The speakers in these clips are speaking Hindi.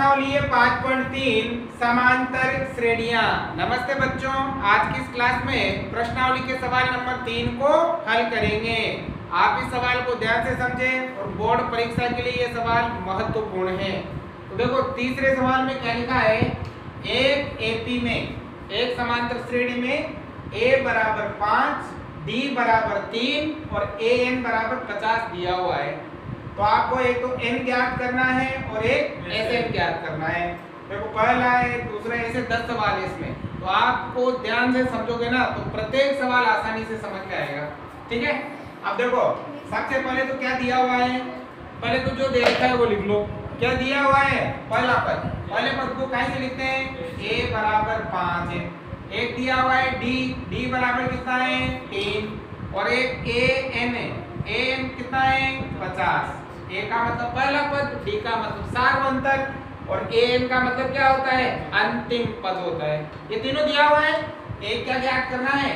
प्रश्नावली है 5.3 समांतर श्रेणियां। नमस्ते बच्चों, आज की इस क्लास में प्रश्नावली के सवाल नंबर 3 को हल करेंगे। आप इस सवाल को ध्यान से समझें और बोर्ड परीक्षा के लिए ये सवाल महत्वपूर्ण है। तो देखो तीसरे सवाल में क्या लिखा है, एक एपी में एक समांतर श्रेणी में a बराबर 5, d बराबर 3 और an बराबर 50 दिया हुआ है। तो आपको एक तो n ज्ञात करना है और एक Sn ज्ञात करना है। देखो पहला है, दूसरा ऐसे 10 सवाल है इसमें, तो आपको ध्यान से समझोगे ना तो प्रत्येक सवाल आसानी से समझ में आएगा। ठीक है, अब देखो सबसे पहले तो क्या दिया हुआ है, पहले तो जो दे रखा है वो लिख लो। क्या दिया हुआ है, पहला पद, पहले पद को कैसे लिखते हैं, a बराबर 5 है। एक दिया हुआ है d बराबर कितना है 3 और एक an है, an कितना है 50। a का मतलब पहला पद, d का मतलब सार्वंतर और an का मतलब क्या होता है, अंतिम पद होता है। ये तीनों दिया हुआ है। एक क्या ज्ञात करना है,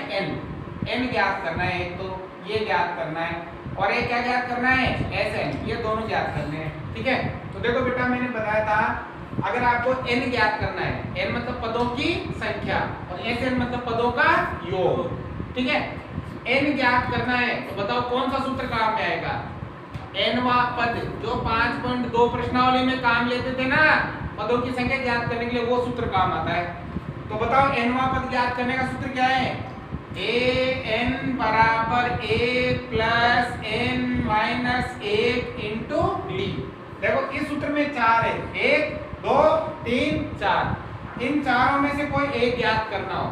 n ज्ञात करना है, एक तो ये ज्ञात करना है और एक क्या ज्ञात करना है, Sn, ये दोनों ज्ञात करने हैं। ठीक है, तो देखो बेटा मैंने बताया था अगर आपको n ज्ञात करना है, n मतलब पदों की संख्या और Sn मतलब पदों का योग। ठीक है, n ज्ञात करना है तो बताओ कौन सा सूत्र काम में आएगा, nवां पद जो 5.2 प्रश्नावली में काम लेते थे ना, पदों की संख्या ज्ञात करने के लिए वो सूत्र काम आता है। तो बताओ nवां पद ज्ञात करने का सूत्र क्या है, an बराबर a plus n minus 1 into d। देखो इस सूत्र में 4 है, 1 2 3 4, इन चारों में से कोई एक ज्ञात करना हो,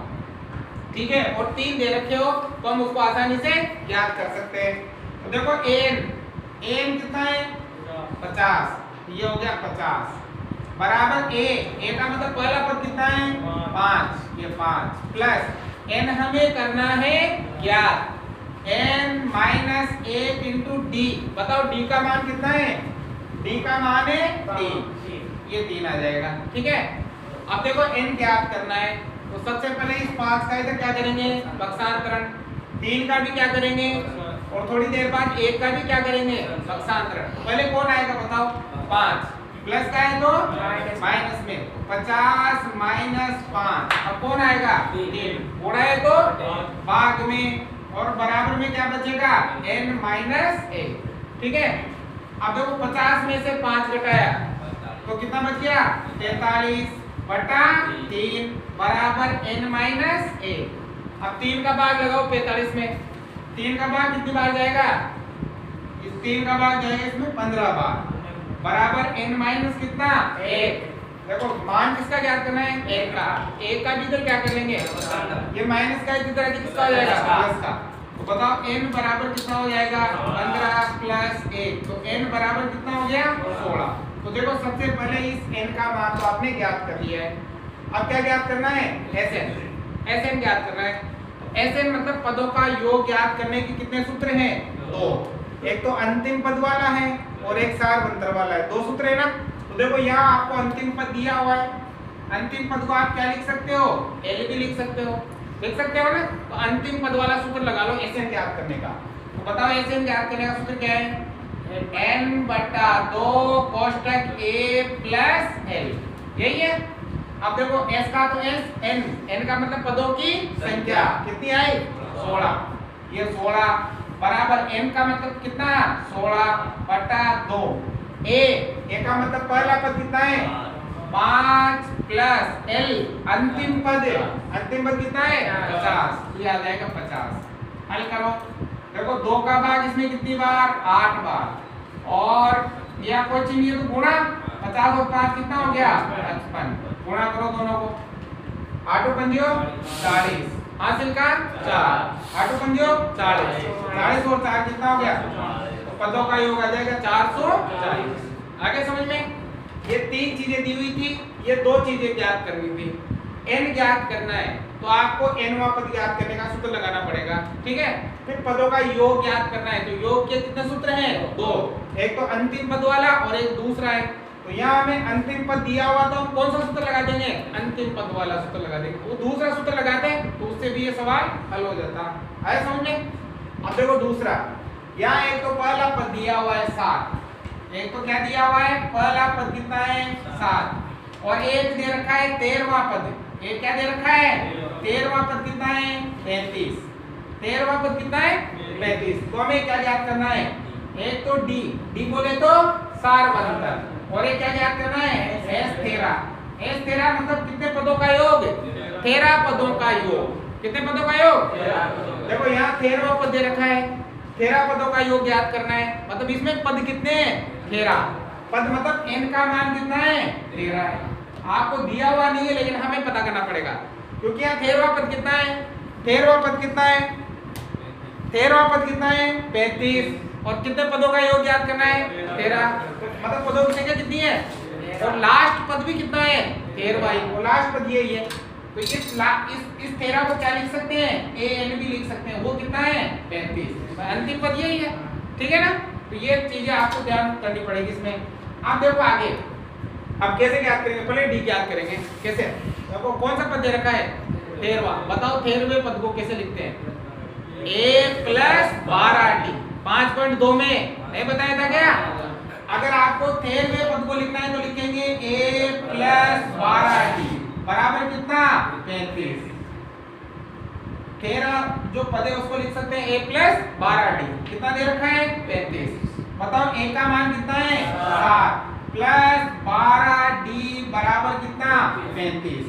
ठीक है, और 3 दे रखे हो तो हम उसको आसानी से ज्ञात कर सकते हैं। तो देखो an कितना है 50, ये हो गया 50 बराबर a का मतलब पहला पद कितना है 5, ये 5 प्लस n हमें करना है ज्ञात, n माइनस 1 इंटू d। बताओ d का मान कितना है, d का मान है 3, ये 3 आ जाएगा। ठीक है, अब देखो n ज्ञात करना है तो सबसे पहले इस 5 का इधर क्या करेंगे, पक्षांतरण, 3 का भी क्या करेंगे और थोड़ी देर बाद 1 का भी क्या करेंगे, पक्षांतरण। पहले कौन आएगा बताओ, 5 प्लस का है तो माइनस में, 50 माइनस 5, अब कौन आएगा 3, थोड़ा है तो भाग में और बराबर में क्या बचेगा n माइनस 1। ठीक है, अब देखो 50 में से 5 घटाया तो कितना बच गया 43 बटा 3 बराबर n माइनस 1। अब 3 का भाग लगाओ 45 में, 3 का भाग कितनी बार जाएगा, इस 3 का भाग जाएगा इसमें 15 बार बराबर n माइनस कितना 1। देखो मान किसका ज्ञात करना है, 1 का, 1 का भी इधर क्या कर लेंगे, ये माइनस का इधर किसका हो जाएगा प्लस का। तो बताओ n बराबर कितना हो जाएगा 15 प्लस 1, तो n बराबर कितना हो गया 16। तो देखो सबसे पहले इस n का मान तो आपने ज्ञात कर लिया है। अब क्या ज्ञात करना है, Sn ज्ञात करना है। तो Sn मतलब पदों का योग ज्ञात करने के कितने सूत्र हैं, 2, एक तो अंतिम पद वाला है और एक सार्वंतर वाला है, 2 सूत्र है ना। तो देखो यहाँ आपको अंतिम पद दिया हुआ है, अंतिम पद को आप क्या लिख सकते हो, L भी लिख सकते हो, लिख सकते हो ना। तो अंतिम पद वाला सूत्र लगा लो Sn ज्ञात करने का। तो बताओ Sn ज्ञात करने का सूत्र क्या है, n बटा 2 कोष्टक a प्लस l, यही है। अब देखो s का तो s, n का मतलब पदों की संख्या कितनी आई 16, ये 16 बराबर n का मतलब कितना 16 बटा 2, a का मतलब पहला पद कितना है 5 प्लस l अंतिम पद कितना है 50, ये आ जाएगा 50। हल करो, देखो 2 का भाग इसमें कितनी बार 8 बार और यह कोई चीज नहीं है तो गुणा, 50 और 5 कितना हो गया 55, गुणा करो दोनों को, 8 पंजियों 40 हासिल का 4, 8 पंजियों 40, 40 और 4 कितना हो गया, तो पदों का योग आ जाएगा 440। आगे समझ में, ये 3 चीजें दी हुई थी, ये 2 चीजें ज्ञात करनी थी। n ज्ञात करना है तो आपको nवां पद ज्ञात करने का सूत्र लगाना पड़ेगा। ठीक है, फिर पदों का योग ज्ञात करना है तो योग के कितने सूत्र हैं, 2, एक तो अंतिम पद वाला और एक दूसरा है। तो यहाँ हमें अंतिम पद दिया हुआ तो हम कौन सा सूत्र लगा देंगे, अंतिम पद वाला सूत्र लगा देंगे। वो दूसरा सूत्र लगाते हैं तो उससे भी ये सवाल हल हो जाता है, समझ में। अब देखो दूसरा, यहाँ एक तो पहला पद दिया हुआ है 7, एक तो क्या दिया हुआ है, पहला पद कितना है 7 और एक दे रखा है 13वां पद। एक क्या दे रखा है? 13वां पद कितना है? 35। 13वां पद कितना है? 35। तो हमें क्या ज्ञात करना है? एक तो डी बोले तो सारवंतर, और एक क्या ज्ञात करना है? S13। S13 मतलब कितने पदों का योग? 13 पदों का योग। कितने पदों का योग? देखो यहाँ 13वां पद दे रखा है, 13 पदों का योग ज्ञात करना है। मतलब इसमें पद कितने हैं? 13 पद। मतलब n का मान कितना है? 13 है। आपको दिया हुआ नहीं है लेकिन हमें पता करना पड़ेगा, क्योंकि यहाँ 13वां पद कितना है? 13वां पद कितना है? 13वां पद कितना है? 35। और कितने पदों का योग ज्ञात करना है? 13। मतलब पदों की संख्या कितनी है? और लास्ट पद भी कितना है? 13वां ही। वो लास्ट पद यही है। तो इस 13 को क्या लिख सकते हैं? an भी लिख सकते हैं। वो कितना है? 35। अंतिम पद यही है, ठीक है ना? तो ये चीजें आपको ध्यान करनी पड़ेगी इसमें। आप देखो आगे अब कैसे ज्ञात करेंगे? पहले डी ज्ञात करेंगे। कैसे? देखो कौन सा पद दे रखा है? 13वां। बताओ 13वें पद को कैसे लिखते हैं? a + 12d। 5.2 में नहीं बताया था क्या? अगर आपको 13वें पद को लिखना है तो लिखेंगे a + 12d बराबर कितना? 35। 13 जो पद है उसको लिख सकते हैं a + 12d। कितना दे रखा है? 35। बताओ a का मान कितना है? 7 + 12d बराबर कितना? 35।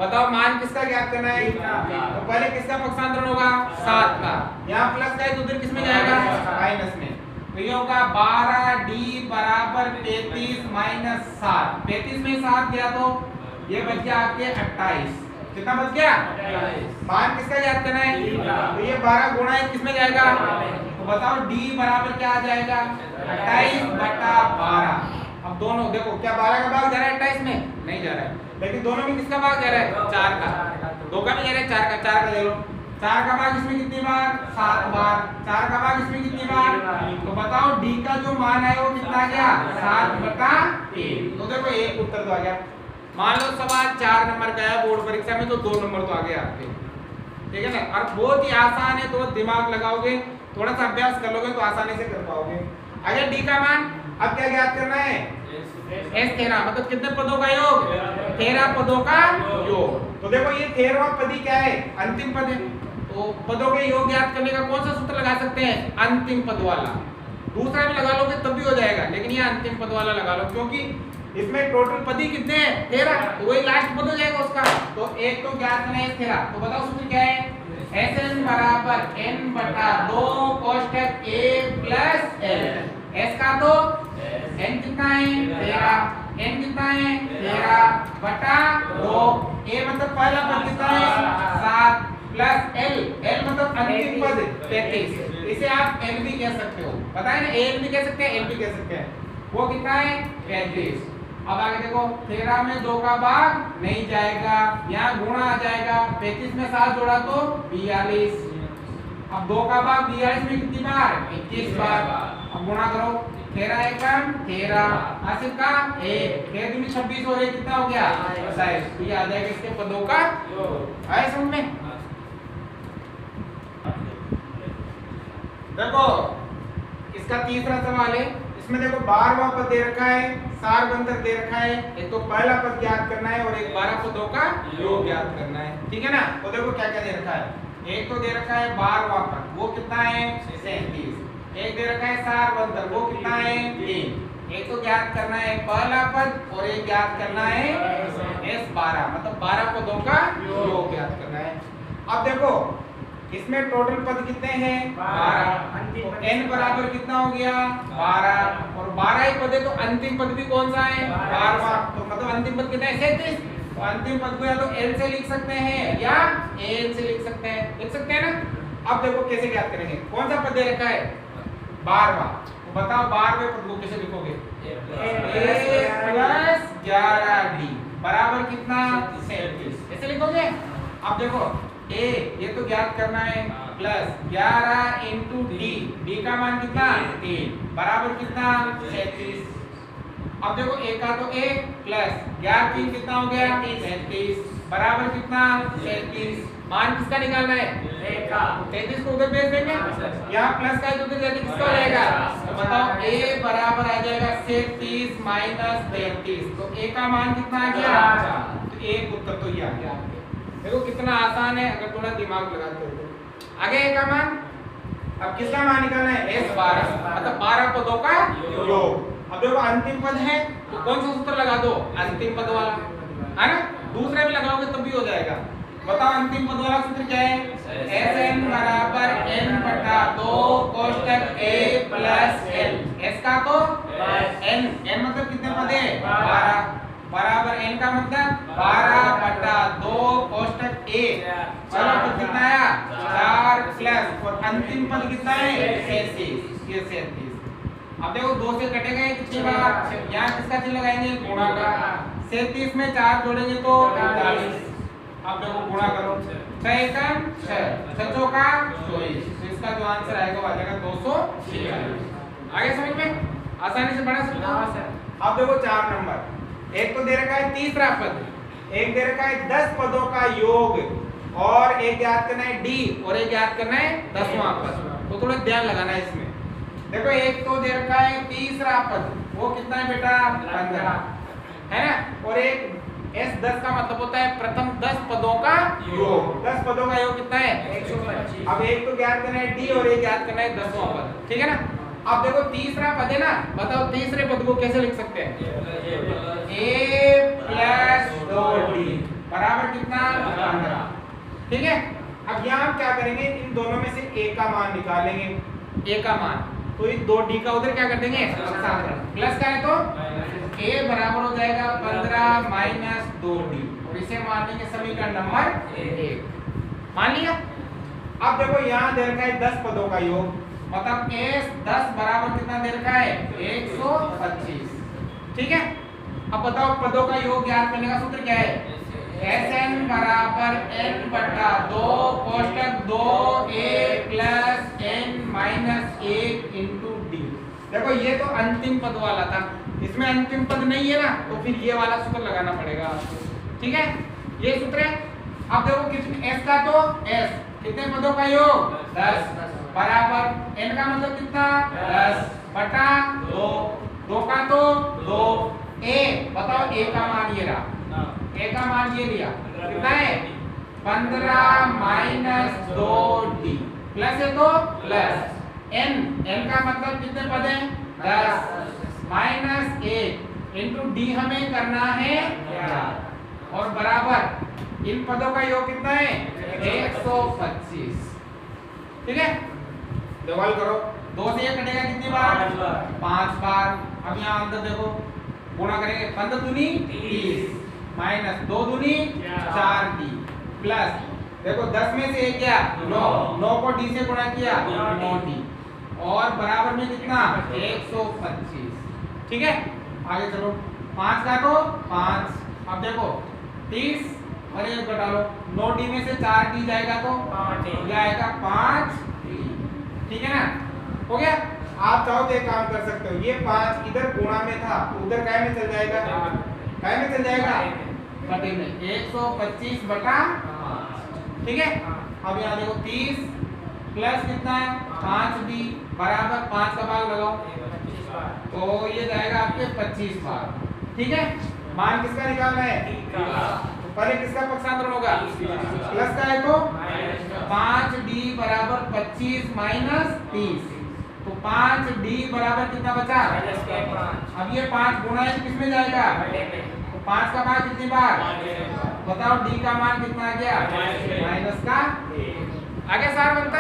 बताओ मान किसका ज्ञात करना है? तो पहले किसका पक्षांतरण होगा? 7 का। यहाँ प्लस का है तो उधर किसमें जाएगा? माइनस में। तो ये होगा 12d बराबर 35 - 7। 35 में 7 गया तो ये बच गया आपके 28। कितना बच गया? 28। मान किसका ज्ञात करना है? तो ये 12 गुणा 1 किसमें जाएगा? तो बताओ d बराबर क्या आ जाएगा? 28/12। अब दोनों देखो, क्या 12 का भाग जा रहा है 28 में? नहीं जा रहा है, लेकिन दोनों में किसका भाग जा रहा है? 4 का। 2 का नहीं जा रहा है, 4 का। 4 का ले लो। 4 का भाग इसमें कितनी बार? 7 बार। 4 का भाग इसमें कितनी बार? तो बताओ d का जो मान है वो कितना आ गया? 7/1। तो देखो एक उत्तर तो आ गया। मान लो सवाल 4 नंबर का है बोर्ड परीक्षा में, तो 2 नंबर तो आ गए आपके, ठीक है ना? और बहुत ही आसान है, तो दिमाग लगाओगे, थोड़ा सा अभ्यास कर लोगे तो आसानी से कर पाओगे। अगर d का मान अब क्या ज्ञात करना है? S13 मतलब कितने पदों का योग? 13 पदों का योग। तो देखो ये 13वां पद ही क्या है? अंतिम पद है। तो पदों के योग ज्ञात करने का कौन सा सूत्र लगा सकते हैं? अंतिम पद वाला। दूसरा भी लगा लोगे तब भी हो जाएगा, लेकिन ये अंतिम पद वाला लगा लो, क्योंकि इसमें टोटल पद ही कितने हैं? 13। तो वही लास्ट पद हो जाएगा उसका। तो एक तो ज्ञात करना है 13। तो बताओ सूत्र क्या है? Sn बराबर n/2 कोष्टक a + l। S का तो n कितना है? 13। n कितना है? 13/2। a मतलब पहला पद कितना है? 7 + l। l मतलब अंतिम पद 35। इसे आप l भी कह सकते हो, पता है ना? l भी कह सकते हैं, l भी कह सकते हैं। वो कितना है? 35। अब आगे देखो, 13 में 2 का भाग नहीं जाएगा, यहाँ गुणा आ जाएगा। 35 में 7 जोड़ा तो 42। अब 2 का भाग 42 में कितनी बार? 21 बार। अब गुणा करो, 13 एकम 13, आसिफ का 1, 13 दूनी 26 और 1 कितना हो गया? 27। तो ये आ जाएगा इसके पदों का योग। आए समझ में? देखो इसका तीसरा सवाल है। इसमें देखो 12वां पद दे रखा है, सारवंतर दे रखा है। एक तो पहला पद ज्ञात करना है और एक 12 पदों का योग ज्ञात करना है, ठीक है ना? तो देखो क्या क्या दे रखा है। एक तो दे रखा है 12वां पद, वो कितना है? 37। एक दे रखा है सारवंतर, वो कितना है? 3। एक तो ज्ञात करना है पहला पद और एक ज्ञात करना है S12, मतलब 12 पदों का योग ज्ञात करना है। अब देखो इसमें टोटल पद कितने हैं? 12। n बराबर कितना हो गया? 12। और 12 ही पद है तो अंतिम पद भी कौन सा है? 12वां। तो मतलब अंतिम पद कितना है? 37। तो अंतिम पद को या तो l से लिख सकते हैं या an से लिख सकते हैं। लिख सकते हैं ना? अब देखो कैसे ज्ञात करेंगे। कौन सा पद दे रखा है? 12वां। तो बताओ 12वें पद को कैसे लिखोगे? a + 11d बराबर कितना? 37। ऐसे लिखोगे। अब देखो a ये तो ज्ञात करना है, प्लस 11 × d, d का मान कितना? 3 बराबर कितना? 37। अब देखो एक का तो एक प्लस 11 3 कितना हो गया 33 बराबर कितना 33। मान किसका निकालना है एक का। 33 को उधर भेज देंगे, यहाँ प्लस का है तो उधर जाके किसका हो जाएगा। तो बताओ a बराबर आ जाएगा 37 माइनस 33। तो a का मान कितना आ गया, तो एक उत्तर तो ये आ गया। देखो कितना आसान है अगर थोड़ा दिमाग लगाते हो तो। आगे a का मान, अब किसका मान निकालना है s 12 मतलब 12 पदों का योग। अब देखो अंतिम पद है तो कौन सा सूत्र लगा दो अंतिम पद वाला, है ना। दूसरा भी लगाओगे तब भी हो जाएगा। बताओ अंतिम पद वाला सूत्र क्या है, Sn बराबर n बटा 2 कोष्टक a प्लस l। s का तो n, n मतलब कितने पद है 12 बराबर n का मतलब 12 बटा 2 कोष्टक a। चलो तो कितना आया 4 प्लस और अंतिम पद कितना है 37, ये 37। अब देखो 2 से कटेगा कितनी बार, यहाँ किसका चिन्ह लगाएंगे गुणा का। 37 में 4 जोड़ेंगे तो 45। अब देखो गुणा करो 6 एकम 6 6 का 24। तो इसका जो आंसर आएगा वो आ जाएगा 246। आगे समझ में आसानी से बना सकते हो। अब देखो 4 नंबर, एक तो दे रखा है तीसरा पद, एक दे रखा है 10 पदों का योग और एक याद करना है d और एक याद करना है 10वां पद। तो थोड़ा ध्यान लगाना है इसमें। देखो एक तो दे रखा है तीसरा पद, वो कितना है बेटा 15, है ना। और एक S10 का मतलब होता है प्रथम 10 पदों का योग। 10 पदों का योग कितना है 125। अब एक तो याद करना है d और एक याद करना है 10वां पद, ठीक है ना। अब देखो तीसरा पद है ना, बताओ तीसरे पद को कैसे लिख सकते हैं, a प्लस 2d बराबर कितना 15, ठीक है। अब यहाँ हम क्या करेंगे, इन दोनों में से a का मान निकालेंगे, a का मान, तो इस 2d का उधर क्या कर देंगे प्लस का है तो a बराबर हो जाएगा 15 माइनस 2d और इसे मान लेंगे समीकरण नंबर 1। मान लिया। अब देखो यहाँ दे रखा है 10 पदों का योग, मतलब s 10 बराबर कितना दे रखा है 125, ठीक है। अब बताओ पदों का योग ज्ञात करने का सूत्र क्या है, Sn बराबर n बटा 2 कोष्टक 2a plus n minus 1 into d। देखो ये तो अंतिम पद वाला था, इसमें अंतिम पद नहीं है ना, तो फिर ये वाला सूत्र लगाना पड़ेगा आपको, ठीक है। ये सूत्र है। अब देखो कितने s का तो s कितने पदों का योग 10 बराबर n का मतलब कितना 10 बटा 2, 2 का तो 2 a, बताओ a का मान ये रहा, a का मान ये लिया कितना है 15 माइनस 2d प्लस है तो प्लस n का मतलब कितने पद हैं 10 माइनस 1 इंटू d हमें करना है 11 और बराबर इन पदों का योग कितना है 125, ठीक है। डिवाइड करो 2 से ये कटेगा कितनी बार 5 बार। अब यहाँ अंदर देखो गुणा करेंगे 15 दूनी 30 माइनस 2 दूनी 4d प्लस देखो 10 में से एक क्या 9 को d से गुणा किया 9d और बराबर में कितना 125, ठीक है। आगे चलो 5 का तो 5, अब देखो 30 और एक घटा लो 9d में से 4d जाएगा तो ये आएगा 5d, ठीक है ना। हो गया। आप चाहो तो एक काम कर सकते हो, ये 5 इधर गुणा में था उधर काय में चल जाएगा, काय में चल जाएगा बटे में 125 बटा 5, ठीक है। अब यहाँ देखो 30 प्लस कितना है 5d बराबर 5 का भाग लगाओ तो ये जाएगा आपके 25 बार, ठीक है। मान किसका निकालना है तो पहले किसका पक्षांतरण होगा प्लस का है तो 5d बराबर 25 माइनस 30, तो 5d बराबर कितना बचा अब ये 5 गुणा है किसमें जाएगा तो 5 का भाग कितनी बार, बताओ d का मान कितना आ गया माइनस का 1। आगे सार बनता।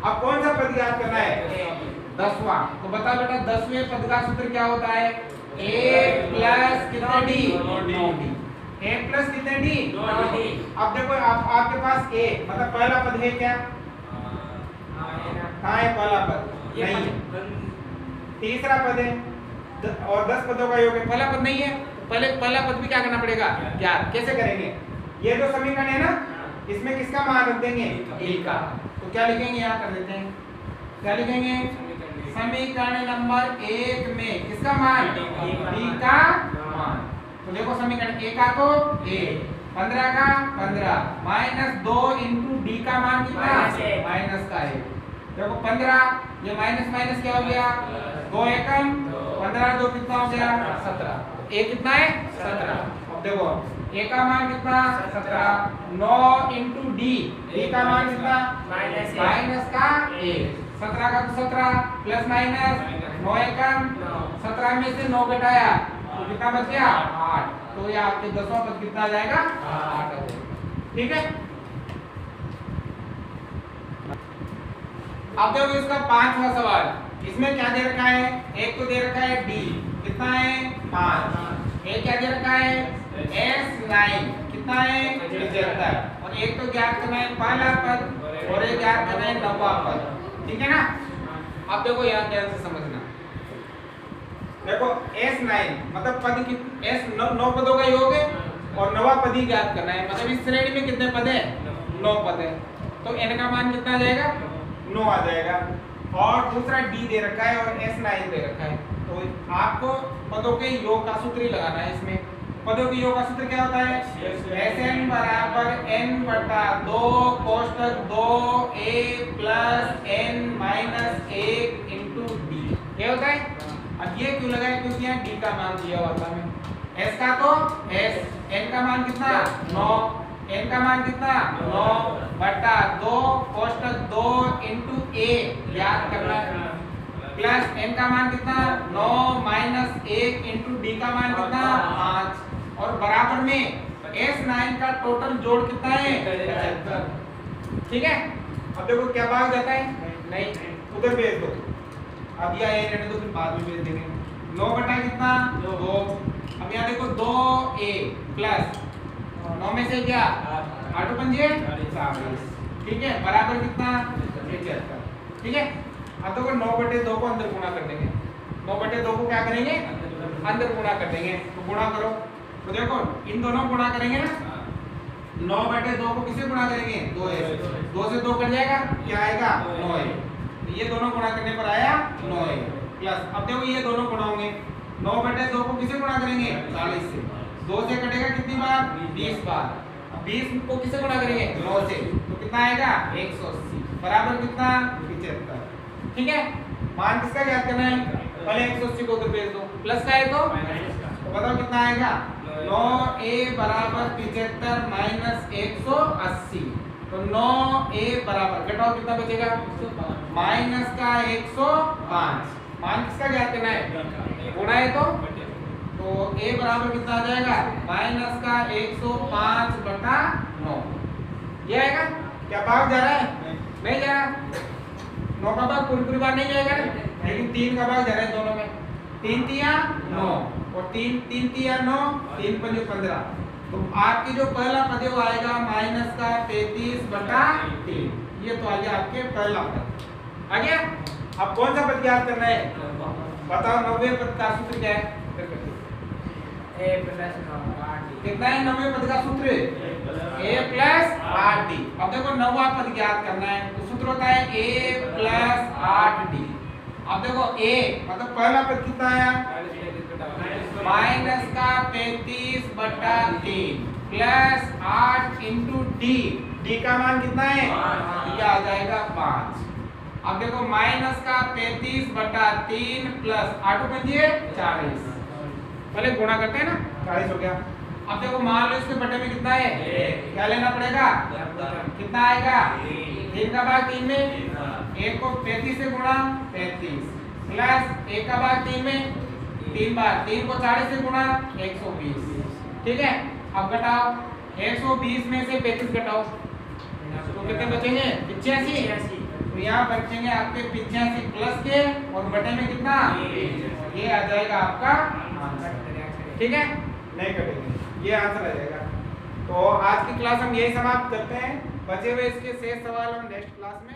अब कौन सा पद याद करना है 10वां, तो बताओ बेटा 10वें पद का सूत्र क्या होता है a प्लस कितने d 9d, a प्लस कितने d 9d। अब देखो आपके पास a मतलब पहला पद है क्या, कहाँ है पहला पद नहीं, तीसरा पद है और 10 पदों का योग है, पहला पद नहीं है, पहले पहला पद भी क्या करना पड़ेगा ज्ञात। कैसे करेंगे, ये जो समीकरण है ना इसमें किसका मान रख देंगे a का, तो क्या लिखेंगे यहाँ कर देते हैं, क्या लिखेंगे समीकरण नंबर 1 में किसका मान, डी का मान। तो देखो समीकरण ए का तो ए, 15 का 15 माइनस 2 इंटू डी का मान कितना, माइनस का 1। देखो 15 ये माइनस माइनस क्या हो गया, 2 एकम 15 2 कितना हो गया 17। ए कितना है 17। अब देखो ए का मान कितना 17, 9 इंटू डी, डी का मान कितना माइनस का 1। 17 का तो 17 प्लस माइनस 9 एकम 17 में से 9 घटाया तो कितना बच गया 8। तो ये आपके 10वां पद कितना आ जाएगा 8 आ जाएगा। ठीक है। अब देखो इसका 5वां सवाल, इसमें क्या दे रखा है, एक तो दे रखा है डी कितना है 5, एक क्या दे रखा है S9 कितना है 75, और एक तो ज्ञात करना है पहला पद और एक ज्ञात करना है 9वां पद। ठीक है ना। अब देखो यहाँ ध्यान से समझना, देखो S9 मतलब पद की S 9 पदों का योग है और 9वां पद ही ज्ञात करना है, मतलब इस श्रेणी में कितने पद है 9 पद है, तो n का मान कितना आ जाएगा 9 आ जाएगा। और दूसरा d दे रखा है और S9 दे रखा है, तो आपको पदों के योग का सूत्र ही लगाना है। इसमें पदों के योग का सूत्र क्या होता है, Sn बराबर n बटा 2 कोष्टक 2a plus n minus 1 into D, ये होता है। अब ये क्यों लगाया, क्योंकि यहाँ d का मान दिया हुआ था में, s का तो s, n का मान कितना 9, n का मान कितना 9 बटा 2 कोष्टक 2 इंटू a याद करना है, प्लस n का मान कितना 9 माइनस 1 इंटू डी का मान कितना 5, और बराबर में S9 का टोटल जोड़ कितना है 75। ठीक है। अब देखो क्या भाग जाता है, नहीं उधर भेज दो, अब यह रहने दो फिर बाद में भेज देंगे। 9 बटा कितना 2, अब यहाँ देखो 2a प्लस 9 में से क्या 8 पंजे 40, ठीक है, बराबर कितना 75। ठीक है। अब देखो 9 बटे 2 को अंदर गुणा कर देंगे, 9 बटे 2 को क्या करेंगे अंदर गुणा कर देंगे, तो गुणा करो। तो देखो इन दोनों गुणा करेंगे ना, 9 बटे 2 को किसे गुणा करेंगे 2 से, 2 से 2 कट जाएगा क्या आएगा 9, ये दोनों गुणा करने पर आया 9 प्लस, अब देखो ये दोनों गुणा होंगे, 9 बटे 2 को किसे गुणा करेंगे 40 से, 2 से कटेगा कितनी बार 20 बार, अब 20 को किसे गुणा करेंगे 9 से, तो कितना आएगा 180 बराबर कितना 75। ठीक है। मान किसका ज्ञात करना है, पहले 180 को उधर भेज दो, प्लस का है तो बताओ कितना आएगा 9a बराबर 75 माइनस 180, तो 9a बराबर घटाओ कितना बचेगा माइनस का 105। मान किसका ज्ञात करना है गुणा है तो a बराबर कितना आ जाएगा माइनस का 105 बटा 9, ये आएगा। क्या भाग जा रहा है, नहीं जा रहा, 9 का भाग पूरी बार नहीं जाएगा ना, लेकिन 3 का भाग जा रहा है दोनों में, 3 तिया 9 और 3 तिया 9, 3 पंजे 15, तो आपकी जो पहला पद वो आएगा माइनस का 33 बटा 3, ये तो आ गया आपके पहला पद आ गया। अब कौन सा पद ज्ञात करना है बताओ, 90 पद का सूत्र क्या है, कितना है 90 पद का सूत्र a प्लस 8d। अब देखो 9वां पद ज्ञात करना है, तो सूत्र होता है a प्लस 8d। अब देखो a मतलब पहला पद कितना आया माइनस का 35 बटा 3 प्लस 8 इंटू डी, डी का मान कितना है ये आ जाएगा 5। अब देखो माइनस का 35 बटा 3 प्लस 8 बचिए 40, पहले गुणा करते हैं ना 40 हो गया। अब देखो मान लो इसके बटे में कितना है, क्या लेना पड़ेगा, कितना आएगा 3 का भाग 3 में, 1 को 35 से गुणा 35 प्लस 1 का भाग 3 में 3 बार, 3 को 40 से गुणा 120। ठीक है। अब घटाओ 120 में से 35 घटाओ तो कितने बचेंगे 85, तो यहाँ बचेंगे आपके 85 प्लस के और बटे में कितना, ये आ जाएगा आपका आंसर। ठीक है, नहीं कटेंगे, ये आंसर आ जाएगा। तो आज की क्लास हम यही समाप्त करते हैं, बचे हुए इसके शेष सवाल हम नेक्स्ट क्लास में